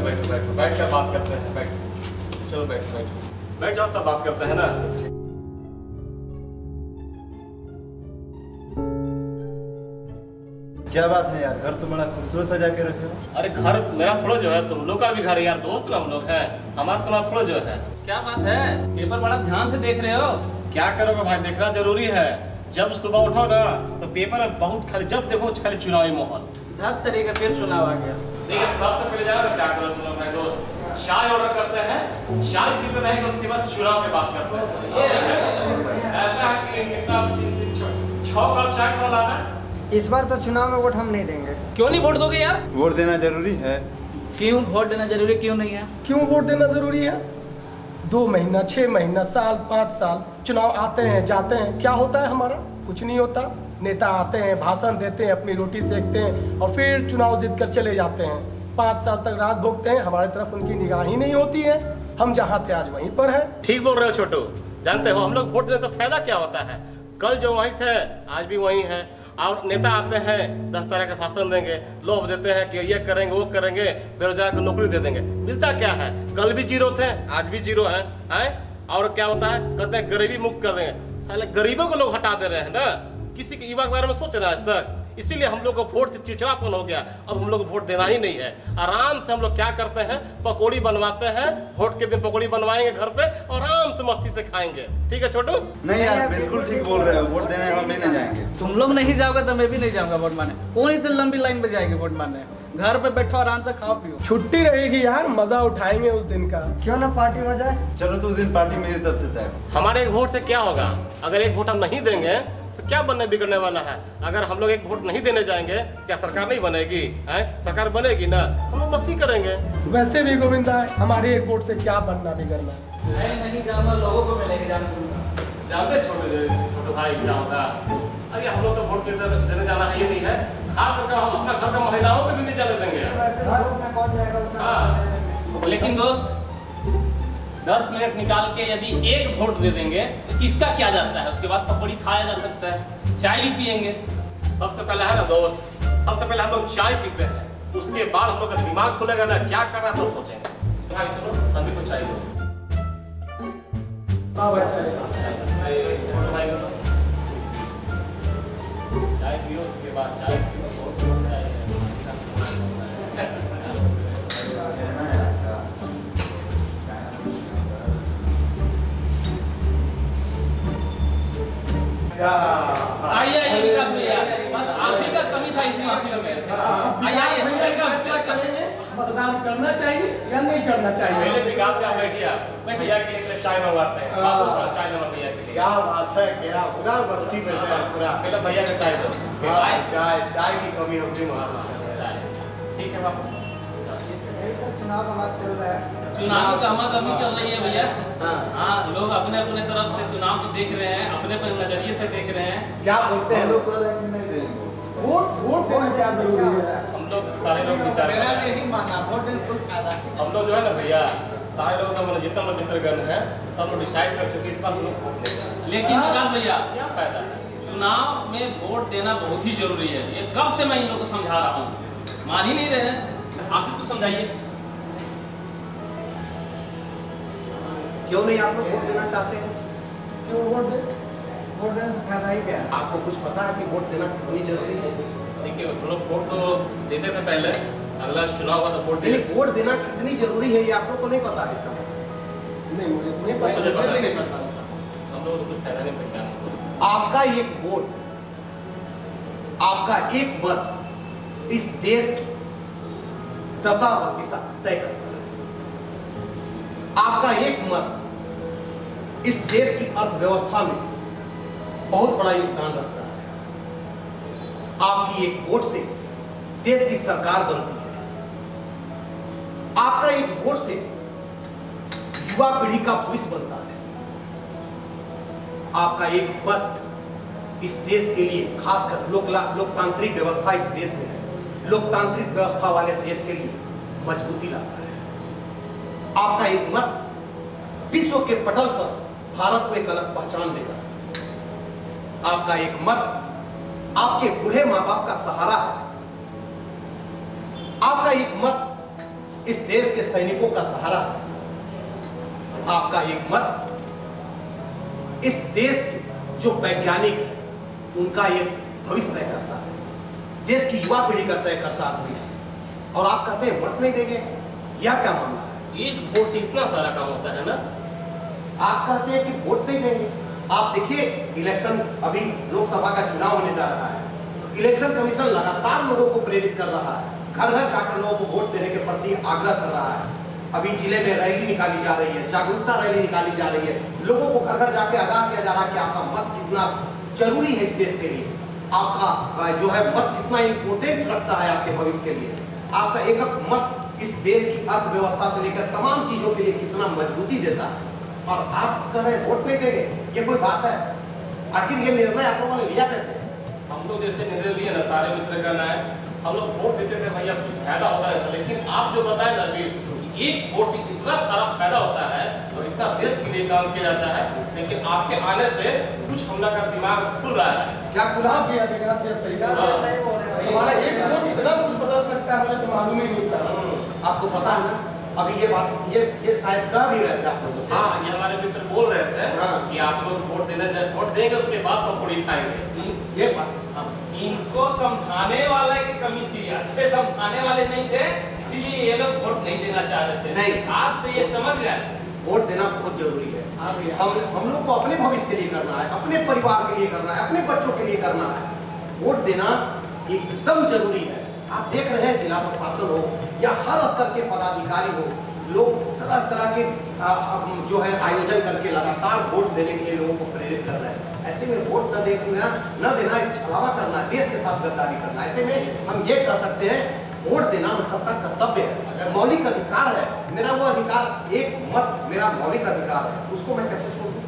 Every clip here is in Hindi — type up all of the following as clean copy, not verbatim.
बैठो बैठो बैठो, बैठ कर बात करते हैं, बैठो, चलो बैठो बैठो, बैठ जाओ तब बात करते हैं ना। क्या बात है यार, घर तो बड़ा खूबसूरत सजा के रखे हो। अरे घर मेरा थोड़ा जो है, तुम लोग का भी घर है यार, दोस्त ना हम लोग हैं, हमारा तुम्हारा थोड़ा जो है। क्या बात है, पेपर बड़ा ध्यान से देख रहे हो? क्या करोगे भाई, देखना जरूरी है। जब सुबह उठो ना तो पेपर में बहुत खाली, जब देखो खाली चुनावी माहौल। धत तरीके फिर चुनाव आ गया। देखिए सबसे पहले जाओ ना, क्या करो तुम लोग भाई दोस्त, चाय ऑर्डर करते हैं, चाय पीते रहेंगे, उसके बाद चुनाव की बात करते हैं। ऐसा है कि कितना 6 कप चाय थोड़ा लाना है। इस बार तो चुनाव में वोट हम नहीं देंगे। क्यों नहीं वोट दोगे यार? वोट देना जरूरी है। क्यों वोट देना जरूरी क्यों नहीं है? क्यों वोट देना जरूरी है? 2 महीना, 6 महीना, साल, 5 साल चुनाव आते हैं जाते हैं, क्या होता है हमारा? कुछ नहीं होता। नेता आते हैं, भाषण देते हैं, अपनी रोटी सेकते हैं और फिर चुनाव जीत कर चले जाते हैं। 5 साल तक राज भोगते हैं, हमारी तरफ उनकी निगाह ही नहीं होती है। हम जहाँ थे आज वहीं पर है। ठीक बोल रहे हो छोटू, जानते हो हम लोग वोट देने से फायदा क्या होता है? कल जो वहीं थे आज भी वहीं है, और नेता आते हैं 10 तरह के भाषण देंगे, लोभ देते हैं कि ये करेंगे वो करेंगे, बेरोजगार को नौकरी दे देंगे। मिलता क्या है? कल भी जीरो थे, आज भी जीरो है। और क्या होता है, कहते हैं गरीबी मुक्त कर देंगे। साले गरीबों को लोग हटा दे रहे हैं ना, किसी के युवा के बारे में सोच रहे हैं आज तक? इसीलिए हम लोग को वोट से चिड़चिड़ापन हो गया। अब हम लोग को वोट देना ही नहीं है। आराम से हम लोग क्या करते हैं, पकौड़ी बनवाते हैं, वोट के दिन पकौड़ी बनवाएंगे घर पे और आराम से मस्ती से खाएंगे। ठीक है छोटू? नहीं यार, बिल्कुल ठीक बोल रहे हो, वोट देने हम नहीं जाएंगे। तुम लोग नहीं जाओगे तो मैं भी नहीं जाऊंगा वोट मारने। कौन इतनी लंबी लाइन में जाएगी वोट मारने? घर पे बैठो आराम से खाओ पियो। छुट्टी रहेगी यार, मजा उठाएंगे उस दिन का। क्यों ना पार्टी हो जाए? चलो तो उस दिन पार्टी मेरी तरफ से तय। हमारे एक वोट से क्या होगा? अगर एक वोट हम नहीं देंगे तो क्या बनने बिगड़ने वाला है? अगर हम लोग एक वोट नहीं देने जाएंगे क्या सरकार नहीं बनेगी? सरकार बनेगी ना, हम लोग मस्ती करेंगे। वैसे भी गोविंदा, हमारे एक वोट से क्या बनना बिगड़ना? नहीं जाऊंगा, लोगों को मैं लेके जाऊंगा। जानते छोटे भाई क्या होगा? अरे हम लोग तो वोट देने जाना है, ये नहीं है। खास करके हम अपना घर का महिलाओं को भी नहीं जाने देंगे। कौन जाएगा? लेकिन दोस्त 10 मिनट निकाल के यदि एक वोट दे देंगे तो किसका क्या जाता है? उसके बाद पकौड़ी खाया जा सकता है, चाय भी पियेंगे। सबसे पहले है ना दोस्त, सबसे पहले हम लोग चाय पीते हैं, उसके बाद हम लोग का दिमाग खुलेगा ना, क्या करना तो सोचेंगे। भाई चलो सभी को चाय दो। चाय पियो, उसके बाद चाय पियो, बहुत चाय है। आइए विकास भैया, बस आप ही का कमी था इस महफिल में। आइए फैसला करेंगे, मतदान करना चाहिए या नहीं करना चाहिए। पहले विकास में आप बैठिए, आप भैया के लिए चाय मंगवाते हैं। चाय नमक भैया के लिए। क्या बात है, क्या पूरा बस्ती में है पूरा। पहले भैया का चाय दो। चाय की कमी हम भी महसूस कर रहे हैं। ठीक है बाबू, चुनाव का बात चल रहा है। चुनाव की गहमा-गहमी चल रही है भैया। हाँ, लोग अपने अपने तरफ से चुनाव को देख रहे हैं, अपने अपने नजरिए से देख रहे हैं। क्या बोलते हैं लोग? नहीं देंगे वोट देना क्या जरूरी है? हम लोग सारे लोग विचार मेरा यही मानना, वोट देने से कोई फायदा नहीं। हम लोग जो है ना भैया, सारे लोग का मतलब जितना लोग मित्रगण है सब लोग डिसाइड कर चुके इस बार हम लोग वोट देंगे। लेकिन विकास भैया, क्या फायदा है? चुनाव में वोट देना बहुत ही जरूरी है। ये कब से मैं इन लोगों को समझा रहा हूँ, मान ही नहीं रहे हैं। आप भी कुछ समझाइए। क्यों नहीं आप लोग वोट देना चाहते हैं? क्यों वोट दे? वोट देने से फायदा ही क्या है? आपको कुछ पता है कि वोट देना कितनी जरूरी है? देखिए हम लोग वोट तो देते थे पहले, अगला चुनाव हुआ तो वोट देंगे। वोट देना कितनी जरूरी है ये आप लोग को नहीं पता है इसका? नहीं, मुझे तो नहीं मुझे पता। पता नहीं पता, हम लोग को कुछ फायदा नहीं पड़ता। आपका एक वोट, आपका एक मत इस देश की दशा व दिशा तय करता है। आपका एक मत इस देश की अर्थव्यवस्था में बहुत बड़ा योगदान रखता है। आपकी एक वोट से देश की सरकार बनती है। आपका एक वोट से युवा पीढ़ी का भविष्य बनता है। आपका एक मत इस देश के लिए, खासकर लोकतांत्रिक व्यवस्था इस देश में है, लोकतांत्रिक व्यवस्था वाले देश के लिए मजबूती लाता है। आपका एक मत विश्व के पटल पर भारत को एक अलग पहचान देगा। आपका एक मत आपके बूढ़े माँ बाप का सहारा है। आपका एक मत इस देश के सैनिकों का सहारा है। आपका एक मत इस देश के जो वैज्ञानिक है उनका ये भविष्य तय करता है, देश की युवा पीढ़ी का तय करता है भविष्य। और आप कहते हैं वोट नहीं देंगे, यह क्या मामला है? एक वोट से इतना सारा काम होता है ना। आप कहते हैं कि वोट नहीं देंगे। आप देखिए इलेक्शन, अभी लोकसभा का चुनाव होने जा रहा है, इलेक्शन कमीशन लगातार लोगों को प्रेरित कर रहा है, घर घर जाकर लोगों को वोट देने के प्रति आग्रह कर रहा है। अभी जिले में रैली निकाली जा रही है, जागरूकता रैली निकाली जा रही है, लोगों को घर घर जाके आगाह किया जा रहा है कि आपका मत कितना जरूरी है इस देश के लिए, आपका जो है मत कितना इंपोर्टेंट रखता है आपके भविष्य के लिए, आपका एक एक मत इस देश की अर्थव्यवस्था से लेकर तमाम चीजों के लिए कितना मजबूती देता है। और आप कह रहे हैं वोट नहीं देंगे, ये कोई बात है? आखिर ये निर्णय आप लोगों ने लिया कैसे? हम लोग जैसे निर्णय लिए ना, सारे मित्रगण आए, हम लोग वोट देते थे भैया, कुछ फायदा होता नहीं था, लेकिन आप जो बताए ना अभी, एक वोट से इतना सारा फायदा होता है और इतना देश के लिए काम किया जाता है, लेकिन आपके आने से कुछ हम लोग का दिमाग खुल रहा है। क्या खुला? हाँ भैया, विकास भैया सही सही कहा। बोल रहे हैं। हमारा एक वोट इतना कुछ बदल सकता है, मुझे तो मालूम ही नहीं था। आपको पता है ना, अभी ये बात ये शायद कह भी रहे थे आप लोगों से। हाँ, ये हमारे मित्र बोल रहे थे हाँ। कि आप लोग वोट देंगे उसके बाद पकौड़ी खाएंगे। ये बात इनको समझाने वाले की कमी थी, अच्छे समझाने वाले नहीं थे, इसीलिए ये लोग वोट नहीं देना चाह रहे थे। नहीं। आज से ये समझ गए वोट देना बहुत जरूरी है। हाँ भैया। हम लोग को अपने भविष्य के लिए करना है, अपने परिवार के लिए करना है, अपने बच्चों के लिए करना है। वोट देना एकदम जरूरी है। आप देख रहे हैं जिला प्रशासन हो या हर स्तर के पदाधिकारी हो, लोग तरह तरह के जो है आयोजन करके लगातार वोट देने के लिए लोगों को प्रेरित कर रहे हैं। ऐसे में वोट न देना एक छलावा करना, देश के साथ गद्दारी करना। ऐसे में हम ये कर सकते हैं, वोट देना हम सबका कर्तव्य है, मौलिक अधिकार है। मेरा वो अधिकार, एक मत मेरा मौलिक अधिकार है, उसको मैं कैसे छोड़ दूं?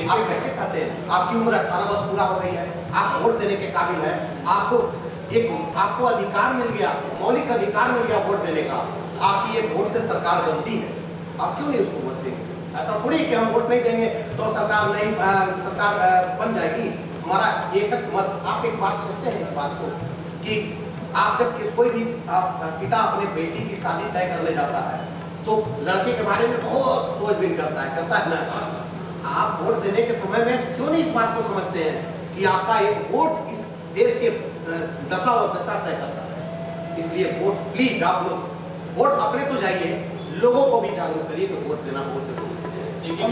आप कैसे कहते हैं? आपकी उम्र 18 वर्ष पूरा हो गई है, आप वोट देने के काबिल है, आपको अधिकार मिल गया, मौलिक अधिकार मिल गया वोट देने का। आपकी ये वोट से सरकार बनती है, आप क्यों नहीं उसको वोट देंगे? ऐसा थोड़ी कि हम वोट नहीं देंगे तो सरकार बन जाएगी। हमारा एक मत। आप एक बात सोचते हैं इस बात को कि आप जब कोई भी पिता अपने बेटी की शादी तय करने जाता है तो लड़के के बारे में बहुत खोजबीन करता है ना। आप वोट देने के समय में क्यों नहीं इस बात को समझते हैं कि आपका एक वोट इस देश के दशा और दशा तय करता है? इसलिए वोट प्लीज आप लोग वोट अपने तो जाइए, लोगों को भी जागरूक करिए कि वोट देना बहुत जरूरी है। लेकिन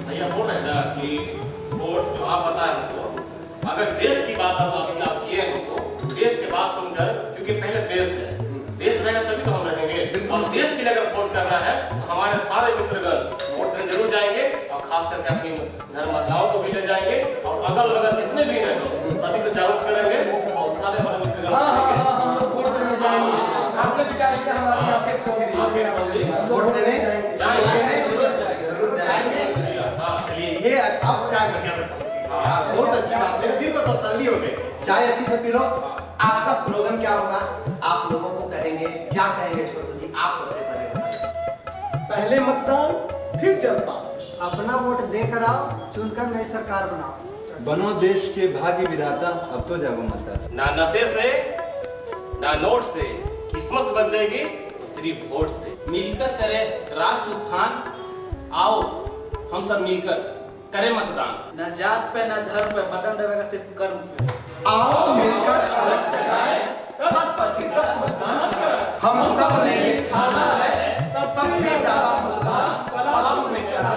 भैया बोल रहे हैं ना कि वोट जो आप बताए हमको, अगर देश की बात अभी आप किए हमको, देश के बात सुनकर, क्योंकि पहले देश है, देश रहेगा तभी तो हम रहेंगे। और देश के लिए अगर वोट करना है तो हमारे सारे मित्रगण वोट देने जरूर जाएंगे, और खास करके अपनी घर माताओं को भी ले जाएंगे, और अगल बगल जितने भी हैं लोग सभी को जागरूक करेंगे। और सारे हमारे मित्रगण आपने भी कहा हमारे आपके वोट देने जरूर जाएंगे। चलिए ये आप चाय बढ़िया से बहुत अच्छी बात, मेरे दिल को तसल्ली हो गई। चाय अच्छी से पी लो। आपका स्लोगन क्या होगा? आप लोगों को कहेंगे, क्या कहेंगे छोटू जी? आप सबसे पहले बताइए। पहले मतदान फिर जनता। अपना वोट देकर आओ, चुनकर नई सरकार बनाओ। बनो देश के भाग्य विधाता, अब तो जागो मतदाता। ना नशे से ना नोट से किस्मत बदलेगी तो सिर्फ वोट से। मिलकर करे राष्ट्र उत्थान, आओ हम सब मिलकर करें मतदान। न जात पे न धर्म पे, बटन दबाएगा सिर्फ कर्म पे। आओ मिलकर अलग जगाए, 100% मतदान करें। हम सब ने ये ठाना है, सबसे ज्यादा मतदान पलामू में करा